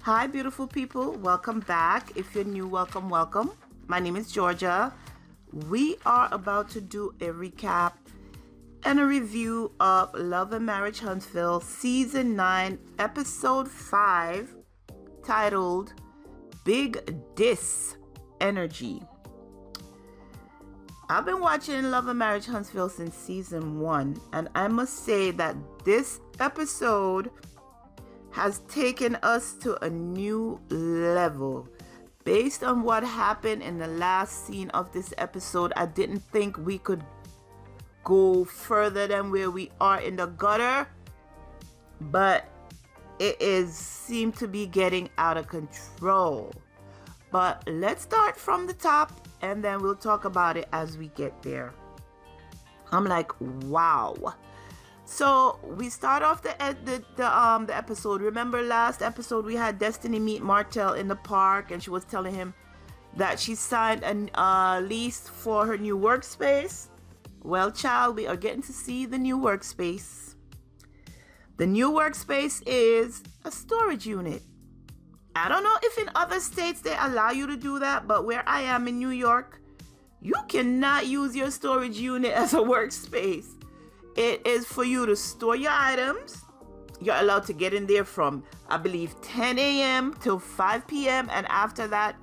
Hi, beautiful people. Welcome back. If you're new, welcome, welcome. My name is Georgia. We are about to do a recap and a review of Love and Marriage Huntsville Season 9, Episode 5, titled Big Dis Energy. I've been watching Love and Marriage Huntsville since Season 1, and I must say that this episode has taken us to a new level. Based on what happened in the last scene of this episode, I didn't think we could go further than where we are in the gutter, but seemed to be getting out of control. But let's start from the top and then we'll talk about it as we get there. I'm like, wow. So we start off the episode. Remember last episode we had Destiny meet Martell in the park, and she was telling him that she signed a lease for her new workspace. Well, child, we are getting to see the new workspace. The new workspace is a storage unit. I don't know if in other states they allow you to do that, but where I am in New York, you cannot use your storage unit as a workspace. It is for you to store your items. You're allowed to get in there from, I believe, 10 a.m. till 5 p.m. And after that,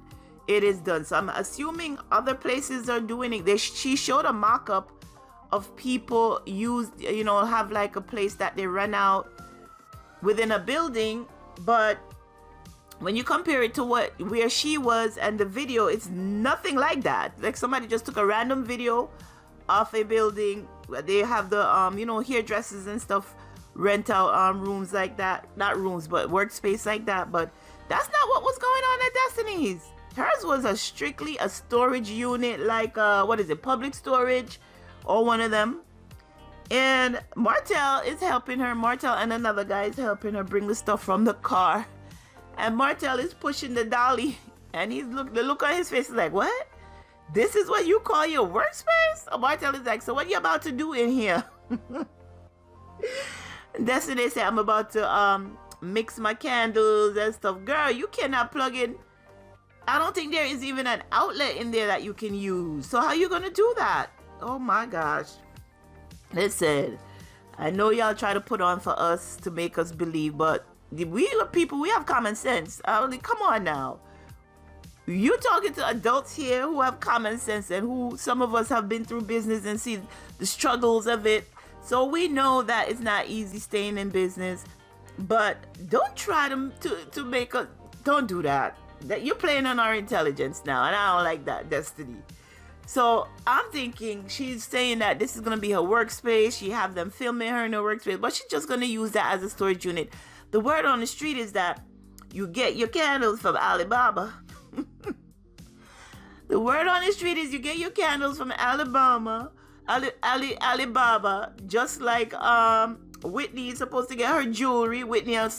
it is done. So I'm assuming other places are doing it. She showed a mock-up of people have like a place that they rent out within a building. But when you compare it to where she was and the video, it's nothing like that. Like somebody just took a random video of a building. They have the hairdressers and stuff, rent out rooms like that. Not rooms, but workspace like that. But that's not what was going on at Destiny's. Hers was strictly a storage unit, like public storage or one of them. And Martell is helping her. Martell and another guy is helping her bring the stuff from the car. And Martell is pushing the dolly, and the look on his face is like, what? This is what you call your workspace? Oh, Martell is like, so what are you about to do in here? Destiny said, I'm about to mix my candles and stuff. Girl, you cannot plug in. I don't think there is even an outlet in there that you can use. So how are you going to do that? Oh my gosh. Listen, I know y'all try to put on for us to make us believe, but we have common sense. Come on now. You're talking to adults here who have common sense and who some of us have been through business and see the struggles of it. So we know that it's not easy staying in business, but don't try to make us, don't do that. That you're playing on our intelligence now, and I don't like that, Destiny. So I'm thinking she's saying that this is going to be her workspace. She have them filming her in her workspace, but she's just going to use that as a storage unit. The word on the street is that you get your candles from Alibaba. The word on the street is you get your candles from Alibaba, just like Whitney is supposed to get her jewelry. Whitney and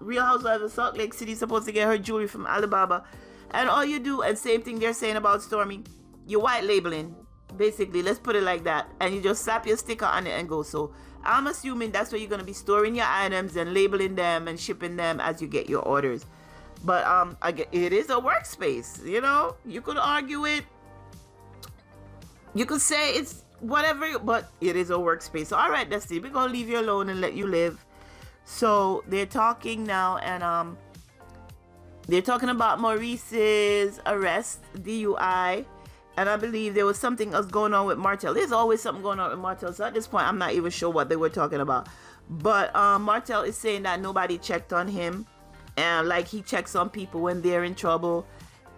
Real Housewives of Salt Lake City is supposed to get her jewelry from Alibaba. And all you do, and same thing they're saying about Stormy, you're white labeling. Basically, let's put it like that. And you just slap your sticker on it and go. So I'm assuming that's where you're going to be storing your items and labeling them and shipping them as you get your orders. But it is a workspace, You could argue it. You could say it's whatever, but it is a workspace. So, all right, Destiny, we're going to leave you alone and let you live. So they're talking now, and they're talking about Maurice's arrest, DUI. And I believe there was something else going on with Martell. There's always something going on with Martell. So at this point, I'm not even sure what they were talking about. But Martell is saying that nobody checked on him. And like he checks on people when they're in trouble.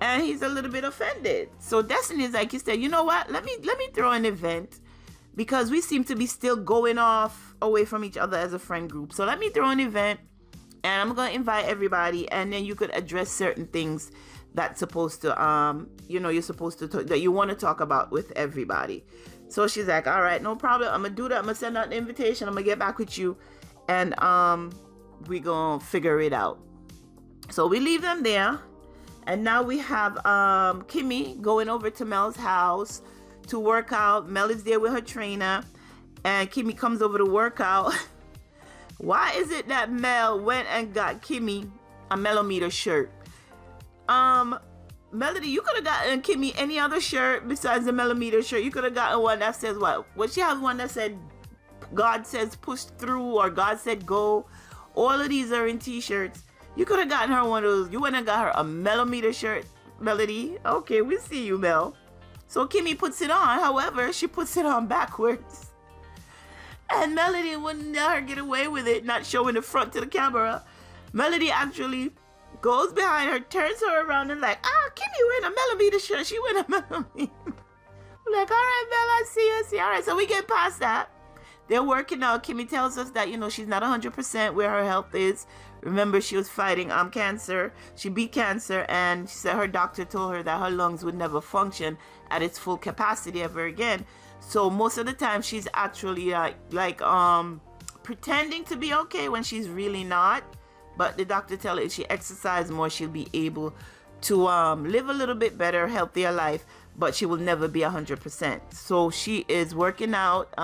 And he's a little bit offended. So Destiny is like, he said, you know what? Let me throw an event. Because we seem to be still going off away from each other as a friend group. So let me throw an event. And I'm going to invite everybody. And then you could address certain things that's supposed to, you're supposed to, that you want to talk about with everybody. So she's like, all right, no problem. I'm going to do that. I'm going to send out an invitation. I'm going to get back with you. And we're going to figure it out. So we leave them there. And now we have Kimmy going over to Mel's house to work out. Mel is there with her trainer. And Kimmy comes over to work out. Why is it that Mel went and got Kimmy a Melometer shirt. Melody, you could have gotten Kimmy any other shirt besides the Melometer shirt. You could have gotten one that says what? Well, she has one that said God says push through or God said go. All of these are in t-shirts. You could have gotten her one of those. You went and got her a Melometer shirt, Melody. Okay, we see you, Mel. So Kimmy puts it on. However, she puts it on backwards. And Melody wouldn't let her get away with it, not showing the front to the camera. Melody actually goes behind her, turns her around and like, Kimmy wearing a Melometer shirt. She wearing a Melometer. I'm like, all right, Mel, I see. All right, so we get past that. They're working out. Kimmy tells us that, she's not 100% where her health is. Remember, she was fighting cancer. She beat cancer, and she said her doctor told her that her lungs would never function at its full capacity ever again. So most of the time, she's actually like pretending to be okay when she's really not. But the doctor tells her if she exercises more, she'll be able to live a little bit better, healthier life. But she will never be 100%. So she is working out.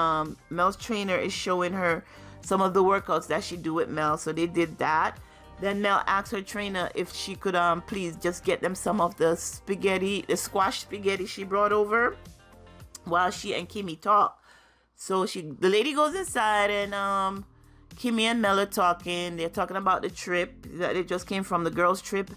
Mel's trainer is showing her some of the workouts that she do with Mel. So they did that. Then Mel asked her trainer if she could please just get them some of the squash spaghetti she brought over while she and Kimmy talk. So the lady goes inside and Kimmy and Mel are talking. They're talking about the trip that they just came from, the girls' trip.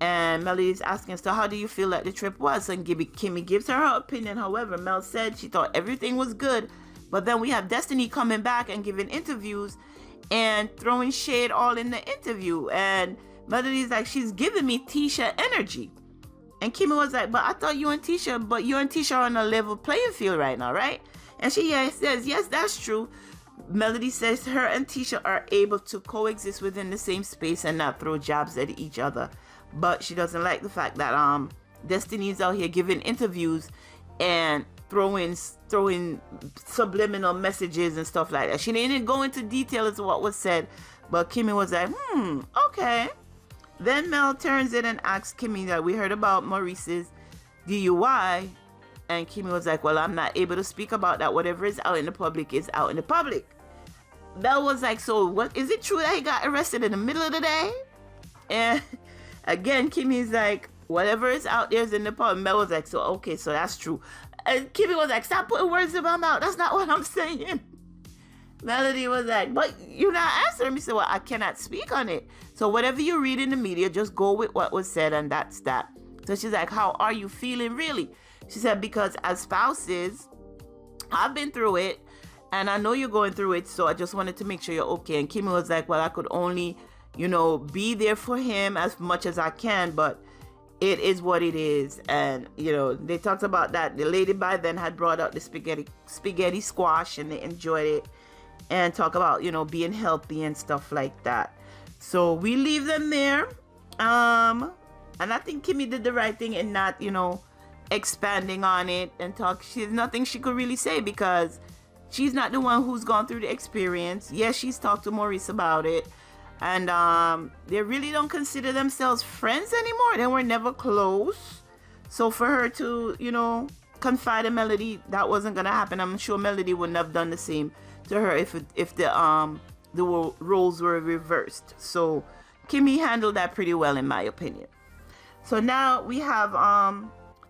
And Melody's asking, so how do you feel like the trip was? And Kimmy gives her opinion. However, Mel said she thought everything was good. But then we have Destiny coming back and giving interviews and throwing shade all in the interview. And Melody's like, she's giving me Tisha energy. And Kimmy was like, but I thought you and Tisha are on a level playing field right now, right? And she says, yes, that's true. Melody says her and Tisha are able to coexist within the same space and not throw jabs at each other. But she doesn't like the fact that Destiny's out here giving interviews and throwing subliminal messages and stuff like that. She didn't go into detail as to what was said, but Kimmy was like, okay. Then Mel turns in and asks Kimmy that we heard about Maurice's DUI, and Kimmy was like, well, I'm not able to speak about that. Whatever is out in the public is out in the public. Mel was like, so what, is it true that he got arrested in the middle of the day? And again, Kimmy's like, whatever is out there is in the public. Mel was like, so okay, so that's true. And Kimmy was like, stop putting words in my mouth. That's not what I'm saying. Melody was like, but you're not answering me. So well, I cannot speak on it. So whatever you read in the media, just go with what was said, and that's that. So she's like, how are you feeling really? She said, because as spouses, I've been through it, and I know you're going through it, so I just wanted to make sure you're okay. And Kimmy was like, well, I could only, be there for him as much as I can, but it is what it is. And, they talked about that. The lady by then had brought out the spaghetti squash, and they enjoyed it, and talk about, being healthy and stuff like that. So we leave them there. And I think Kimmy did the right thing in not, expanding on it and talk. There's nothing she could really say because she's not the one who's gone through the experience. Yes, she's talked to Maurice about it, and they really don't consider themselves friends anymore. They were never close. So for her to confide in Melody, that wasn't gonna happen. I'm sure Melody wouldn't have done the same to her if the roles were reversed. So Kimmy handled that pretty well, in my opinion. So now we have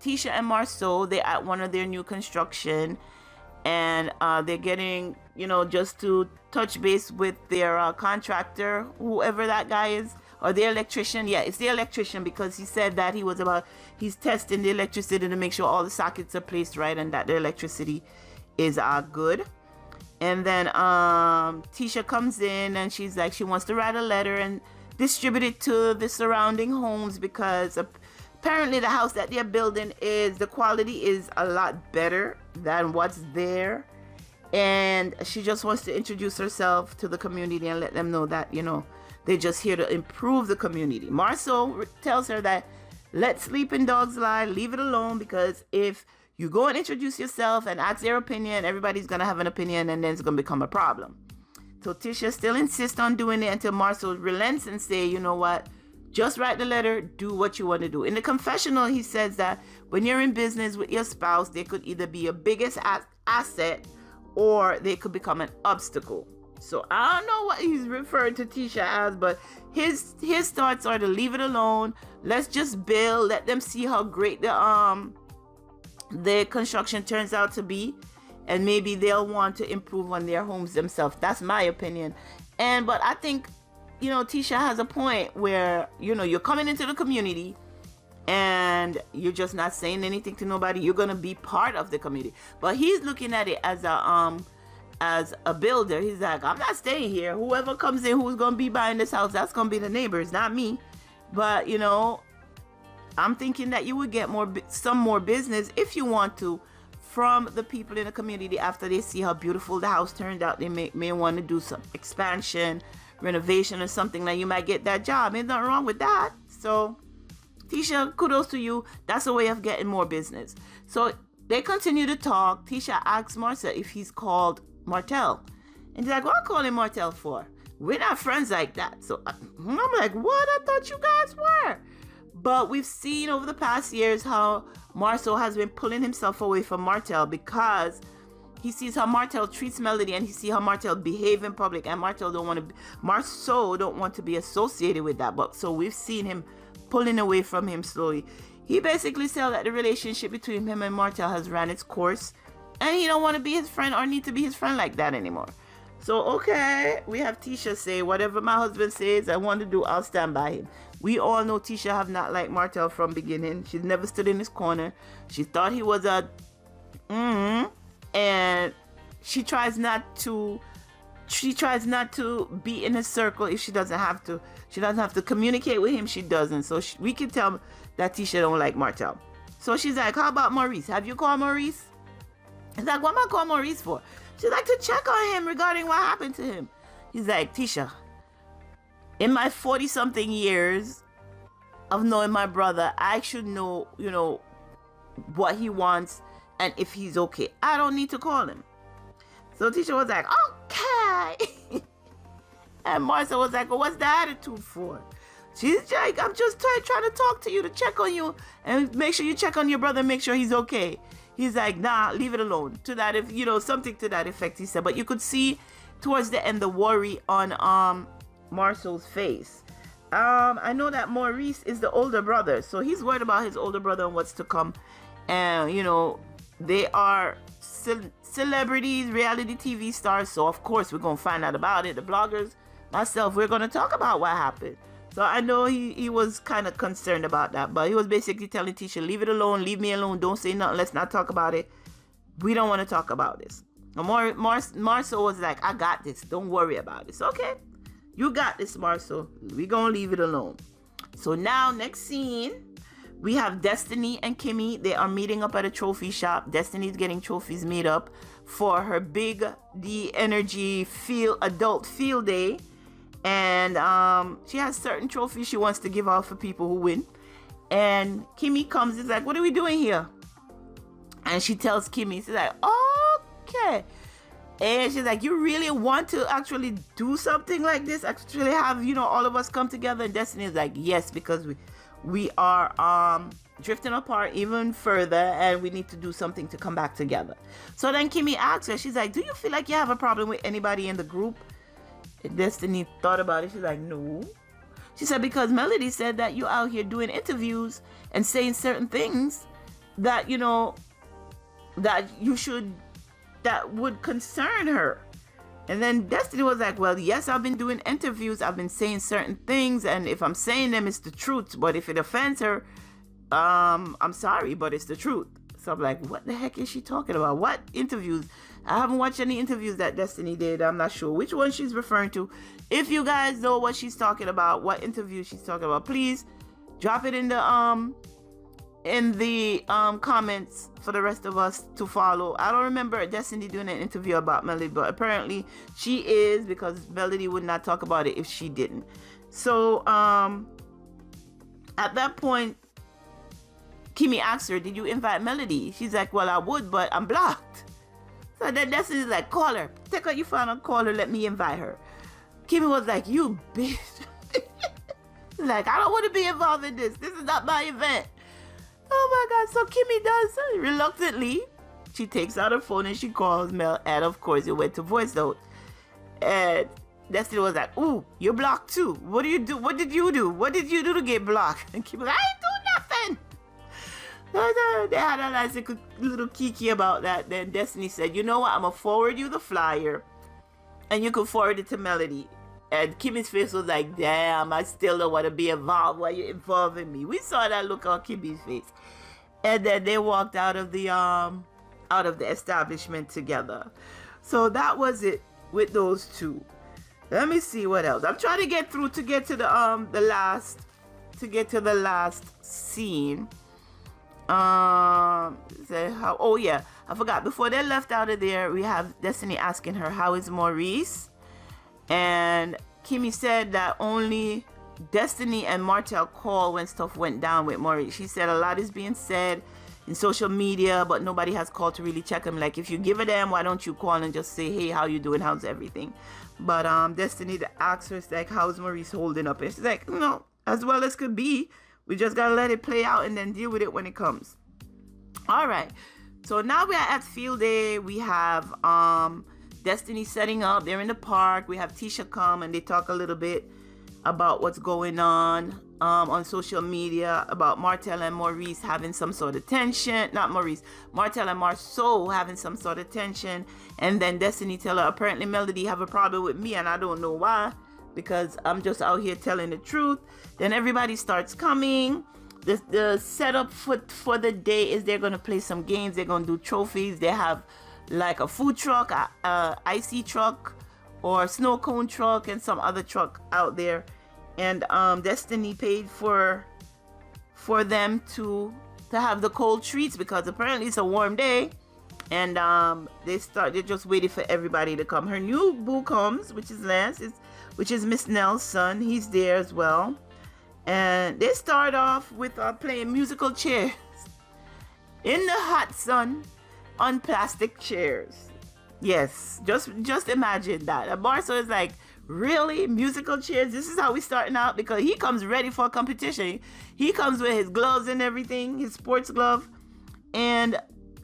Tisha and Marsau. They're at one of their new construction, and they're getting, just to touch base with their contractor, whoever that guy is, or the electrician. Yeah, it's the electrician, because he said that he's testing the electricity to make sure all the sockets are placed right and that the electricity is good. And then Tisha comes in, and she's like, she wants to write a letter and distribute it to the surrounding homes, because apparently the house that they're building the quality is a lot better than what's there. And she just wants to introduce herself to the community and let them know that, they're just here to improve the community. Marsau tells her that let sleeping dogs lie, leave it alone, because if you go and introduce yourself and ask their opinion, everybody's going to have an opinion, and then it's going to become a problem. So Tisha still insists on doing it until Marsau relents and say, you know what, just write the letter, do what you want to do. In the confessional, he says that when you're in business with your spouse, they could either be your biggest asset or they could become an obstacle. So I don't know what he's referring to Tisha as, but his thoughts are to leave it alone. Let's just build. Let them see how great the construction turns out to be, and maybe they'll want to improve on their homes themselves. That's my opinion. But I think, Tisha has a point where, you're coming into the community and you're just not saying anything to nobody. You're going to be part of the community. But he's looking at it as a builder. He's like, I'm not staying here. Whoever comes in who's going to be buying this house, that's going to be the neighbors, not me. But, I'm thinking that you would get some more business if you want to from the people in the community after they see how beautiful the house turned out. They may want to do some expansion, renovation, or something. Like, you might get that job. Ain't nothing wrong with that. So, Tisha, kudos to you. That's a way of getting more business. So they continue to talk. Tisha asks Marsau if he's called Martell. And he's like, what am I calling Martell for? We're not friends like that. So I'm like, what? I thought you guys were. But we've seen over the past years how Marsau has been pulling himself away from Martell because he sees how Martell treats Melody, and he sees how Martell behave in public, and Marsau don't want to be associated with that. But so we've seen him pulling away from him slowly. He basically said that the relationship between him and Martell has ran its course, and he don't want to be his friend or need to be his friend like that anymore. So, okay, we have Tisha say, whatever my husband says I want to do, I'll stand by him. We all know Tisha have not liked Martell from beginning. She's never stood in his corner. She thought he was and she tries not to be in his circle if she doesn't have to. She doesn't have to communicate with him. She doesn't. So we can tell that Tisha don't like Martell. So she's like, how about Maurice? Have you called Maurice? He's like, what am I calling Maurice for? She's like, to check on him regarding what happened to him. He's like, Tisha, in my 40-something years of knowing my brother, I should know, what he wants and if he's okay. I don't need to call him. So Tisha was like, okay. And Marsau was like, well, what's the attitude for? She's like, I'm just trying to talk to you, to check on you, and make sure you check on your brother and make sure he's okay. He's like, nah, leave it alone. To that, if something to that effect, he said. But you could see towards the end the worry on Marsau's face. I know that Maurice is the older brother, so he's worried about his older brother and what's to come. And they are celebrities, reality TV stars, so of course we're gonna find out about it. The bloggers, myself, we're gonna talk about what happened. So I know he was kind of concerned about that, but he was basically telling Tisha, leave it alone, leave me alone, don't say nothing, let's not talk about it. We don't want to talk about this. Marsau was like, I got this, don't worry about it. So, okay, you got this, Marsau. We're going to leave it alone. So now, next scene, we have Destiny and Kimmy. They are meeting up at a trophy shop. Destiny's getting trophies made up for her big D Energy adult field day. And she has certain trophies she wants to give out for people who win. And Kimmy comes, is like, what are we doing here? And she tells Kimmy, she's like, okay. And she's like, you really want to actually do something like this? Actually have, all of us come together? And Destiny is like, yes, because we are drifting apart even further, and we need to do something to come back together. So then Kimmy asks her, she's like, do you feel like you have a problem with anybody in the group? Destiny thought about it. She's like, no. She said, because Melody said that you're out here doing interviews and saying certain things that, that would concern her. And then Destiny was like, well, yes, I've been doing interviews. I've been saying certain things. And if I'm saying them, it's the truth. But if it offends her, I'm sorry, but it's the truth. So I'm like, what the heck is she talking about? What interviews? I haven't watched any interviews that Destiny did. I'm not sure which one she's referring to. If you guys know what she's talking about, what interview she's talking about, please drop it in the comments for the rest of us to follow. I don't remember Destiny doing an interview about Melody, but apparently she is, because Melody would not talk about it if she didn't. So at that point, Kimmy asked her, did you invite Melody? She's like, well, I would, but I'm blocked. So then Destiny's like, call her. Take out your phone and call her. Let me invite her. Kimmy was like, you bitch. Like, I don't want to be involved in this. This is not my event. Oh my God. So Kimmy does, reluctantly, she takes out her phone and she calls Mel. And of course, it went to voice note. And Destiny was like, ooh, you're blocked too. What do you do? What did you do? What did you do to get blocked? And Kim was like, I didn't do nothing. So they had a nice little kiki about that. Then Destiny said, you know what? I'm going to forward you the flyer and you can forward it to Melody. And Kimmy's face was like, damn, I still don't want to be involved. Why you involving me? We saw that look on Kimmy's face. And then they walked out of the establishment together. So that was it with those two. Let me see what else. I'm trying to get through to get to the last scene. Oh yeah, I forgot. Before they left out of there, we have Destiny asking her, how is Maurice? And Kimmy said that only Destiny and Martell called when stuff went down with Maurice. She said a lot is being said in social media, but nobody has called to really check him. Like, if you give a damn, why don't you call and just say, hey, how you doing? How's everything? But Destiny asks her, like, how's Maurice holding up? And she's like, no, as well as could be. We just gotta let it play out and then deal with it when it comes. All right. So now we're at field day. We have Destiny setting up. They're in the park. We have Tisha come and they talk a little bit about what's going on social media, about Martell and Maurice having some sort of tension. Not Maurice. Martell and Marsau having some sort of tension. And then Destiny tell her, apparently Melody have a problem with me and I don't know why, because I'm just out here telling the truth. Then everybody starts coming. The setup for the day is they're going to play some games. They're going to do trophies. They have like a food truck, a icy truck, or snow cone truck, and some other truck out there. And Destiny paid for them to have the cold treats because apparently it's a warm day. And they're just waiting for everybody to come. Her new boo comes, which is Lance, which is Miss Nell's son. He's there as well. And they start off with playing musical chairs in the hot sun on plastic chairs. Yes, just imagine that. And Marsau is like, really? Musical chairs? This is how we starting out? Because he comes ready for a competition. He comes with his gloves and everything, his sports glove. And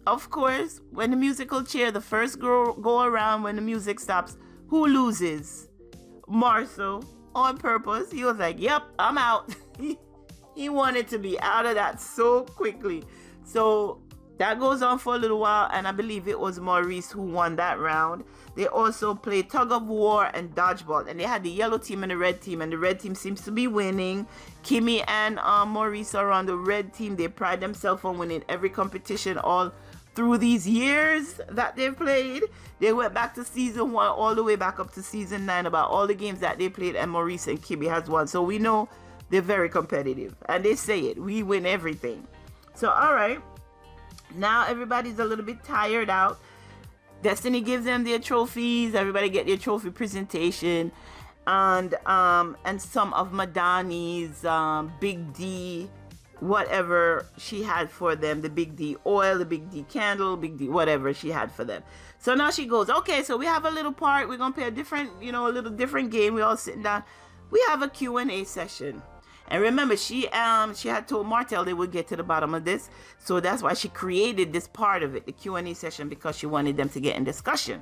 of course, when the musical chair, the first go around, when the music stops, who loses? Marsau, on purpose. He was like, yep, I'm out. He wanted to be out of that so quickly. So that goes on for a little while, and I believe it was Maurice who won that round. They also played tug of war and dodgeball, and they had the yellow team and the red team, and the red team seems to be winning. Kimmy and Maurice are on the red team. They pride themselves on winning every competition all through these years that they've played. They went back to season 1 all the way back up to season 9 about all the games that they played, and Maurice and Kimmy has won. So we know they're very competitive, and they say it, we win everything. So all right, now everybody's a little bit tired out. Destiny gives them their trophies. Everybody get their trophy presentation, and some of Madani's Big D, whatever she had for them, the Big D oil, the Big D candle, Big D whatever she had for them. So now she goes, okay, so we have a little part. We're gonna play a little different game. We're all sitting down. We have a Q&A session. And remember, she had told Martell they would get to the bottom of this. So that's why she created this part of it, the Q&A session, because she wanted them to get in discussion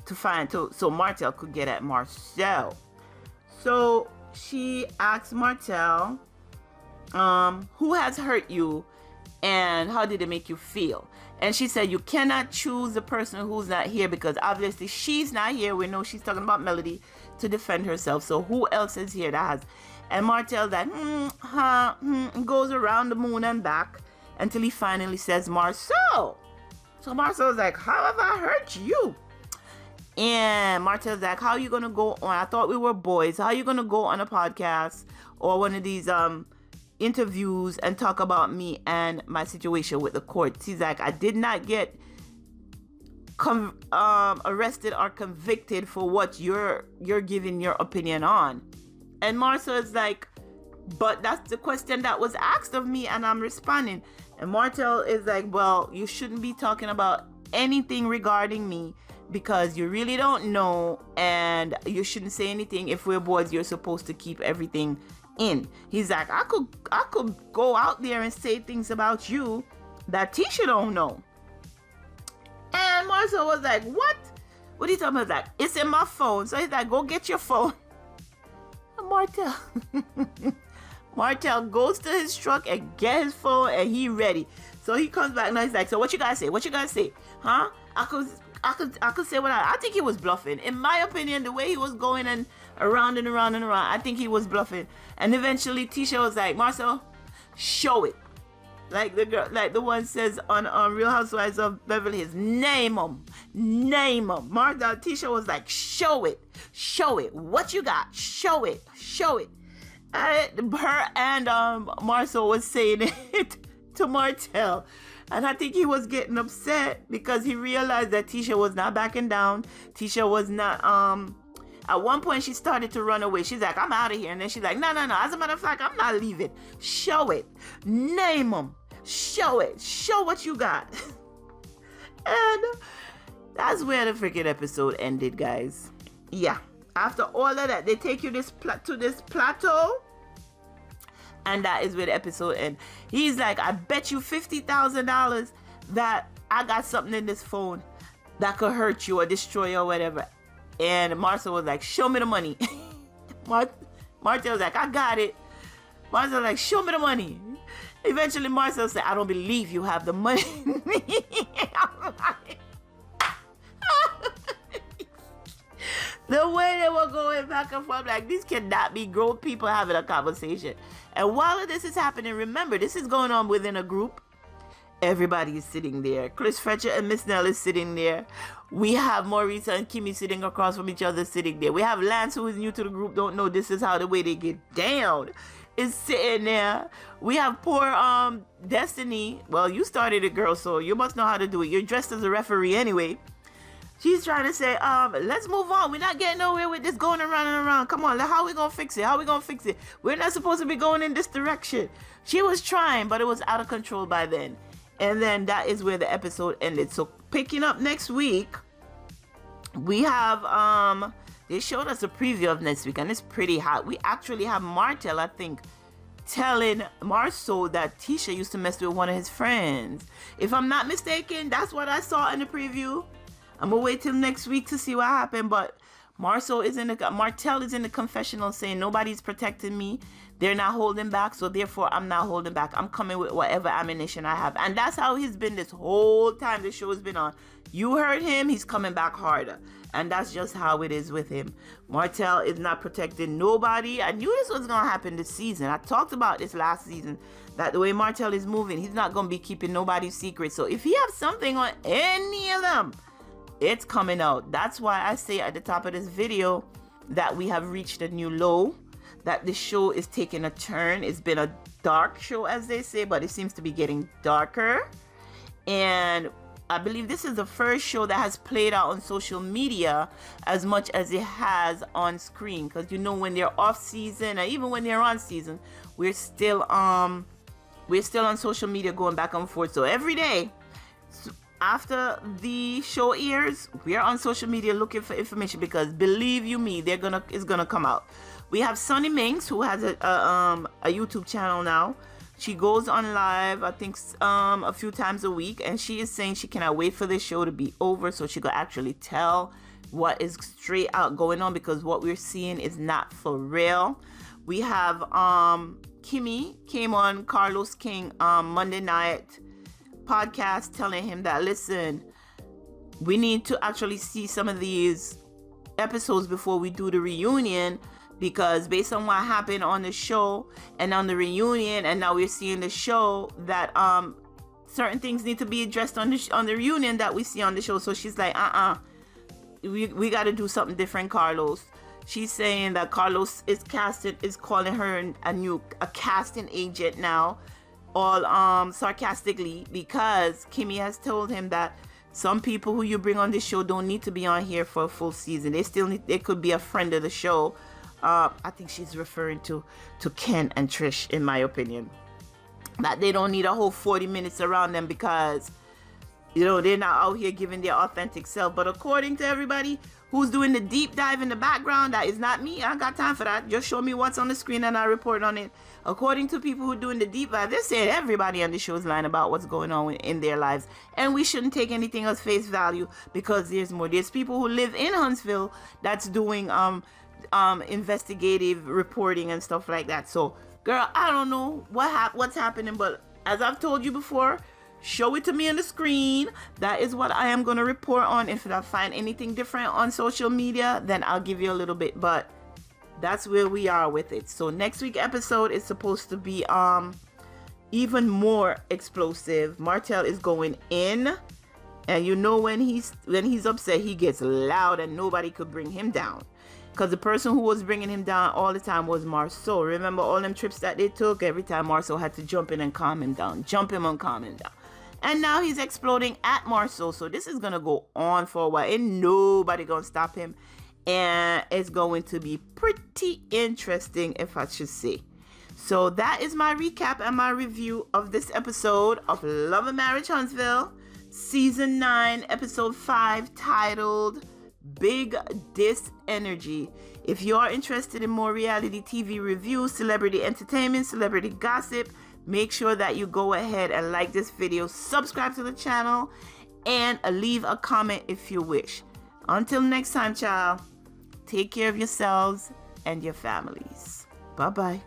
so Martell could get at Marcel. So she asked Martell, who has hurt you and how did it make you feel? And she said, you cannot choose the person who's not here because obviously she's not here. We know she's talking about Melody to defend herself. So who else is here that has... And Martell's like, goes around the moon and back until he finally says, Marsau. So Marcel's like, how have I hurt you? And Martell's like, how are you going to go on? I thought we were boys. How are you going to go on a podcast or one of these interviews and talk about me and my situation with the courts? He's like, I did not get arrested or convicted for what you're giving your opinion on. And Marsau is like, but that's the question that was asked of me and I'm responding. And Martell is like, well, you shouldn't be talking about anything regarding me because you really don't know and you shouldn't say anything. If we're boys, you're supposed to keep everything in. He's like, I could go out there and say things about you that Tisha don't know. And Marsau was like, what? What are you talking about? Like, it's in my phone. So he's like, go get your phone. And Martell goes to his truck and get his phone, and he ready. So he comes back and he's like, so what you guys say? What you guys say? Huh? I could say what I think he was bluffing. In my opinion, the way he was going and around and around and around, I think he was bluffing. And eventually Tisha was like, Marsau, show it. Like the girl, like the one says on Real Housewives of Beverly Hills, name them. Tisha was like, show it. What you got? Show it. Her and Marsau was saying it to Martell, and I think he was getting upset because he realized that Tisha was not backing down. Tisha was not. At one point, she started to run away. She's like, I'm out of here. And then she's like, no. As a matter of fact, I'm not leaving. Show it. Name them. Show it. Show what you got. And that's where the freaking episode ended, guys. Yeah. After all of that, they take you to this plateau. And that is where the episode ends. He's like, I bet you $50,000 that I got something in this phone that could hurt you or destroy you or whatever. And Marsau was like, show me the money. Martell was like, I got it. Marsau was like, show me the money. Eventually Marsau said, I don't believe you have the money. The way they were going back and forth, like, these cannot be grown people having a conversation. And while this is happening, remember, this is going on within a group. Everybody is sitting there. Chris Fletcher and Miss Nell is sitting there. We have Maurice and Kimmy sitting across from each other, sitting there. We have Lance, who is new to the group, don't know this is how the way they get down, is sitting there. We have poor Destiny. Well, you started it, girl, so you must know how to do it. You're dressed as a referee anyway. She's trying to say, let's move on. We're not getting nowhere with this going around and around. Come on, how we gonna fix it? We're not supposed to be going in this direction. She was trying, but it was out of control by then. And then that is where the episode ended. So picking up next week, we have, they showed us a preview of next week, and it's pretty hot. We actually have Martell, I think, telling Marsau that Tisha used to mess with one of his friends. If I'm not mistaken, that's what I saw in the preview. I'm gonna wait till next week to see what happened, but Martell is in the confessional saying nobody's protecting me. They're not holding back, so therefore I'm not holding back. I'm coming with whatever ammunition I have. And that's how he's been this whole time the show has been on. You heard him, he's coming back harder. And that's just how it is with him. Martell is not protecting nobody. I knew this was going to happen this season. I talked about this last season, that the way Martell is moving, he's not going to be keeping nobody's secret. So if he has something on any of them, it's coming out. That's why I say at the top of this video that we have reached a new low, that the show is taking a turn. It's been a dark show, as they say, but it seems to be getting darker. And I believe this is the first show that has played out on social media as much as it has on screen. Because you know, when they're off season, and even when they're on season, we're still on social media going back and forth. So every day after the show airs, we are on social media looking for information, because believe you me, it's gonna come out. We have Sunny Minx, who has a YouTube channel now. She goes on live, I think, a few times a week, and she is saying she cannot wait for this show to be over so she could actually tell what is straight out going on, because what we're seeing is not for real. We have Kimmy came on Carlos King Monday night podcast telling him that, listen, we need to actually see some of these episodes before we do the reunion, because based on what happened on the show and on the reunion, and now we're seeing the show, that certain things need to be addressed on the reunion that we see on the show. So she's like, we got to do something different, Carlos. She's saying that Carlos is calling her a casting agent now, all sarcastically, because Kimmy has told him that some people who you bring on this show don't need to be on here for a full season. They could be a friend of the show. I think she's referring to Ken and Trish, in my opinion, that they don't need a whole 40 minutes around them, because You know, they're not out here giving their authentic self. But according to everybody who's doing the deep dive in the background, that is not me. I don't got time for that. Just show me what's on the screen and I report on it. According to people who are doing the deep dive, they're saying everybody on the show's lying about what's going on in their lives. And we shouldn't take anything as face value, because there's more. There's people who live in Huntsville that's doing investigative reporting and stuff like that. So, girl, I don't know what's happening, but as I've told you before, show it to me on the screen. That is what I am going to report on. If I find anything different on social media, then I'll give you a little bit. But that's where we are with it. So next week's episode is supposed to be even more explosive. Martell is going in. And you know, when he's upset, he gets loud and nobody could bring him down. Because the person who was bringing him down all the time was Marsau. Remember all them trips that they took? Every time Marsau had to jump in and calm him down. Jump him and calm him down. And now he's exploding at Marsau. So this is going to go on for a while. And nobody going to stop him. And it's going to be pretty interesting, if I should say. So that is my recap and my review of this episode of Love and Marriage Huntsville. Season 9, Episode 5, titled Big Dis Energy. If you are interested in more reality TV reviews, celebrity entertainment, celebrity gossip, make sure that you go ahead and like this video, subscribe to the channel, and leave a comment if you wish. Until next time, child, take care of yourselves and your families. Bye-bye.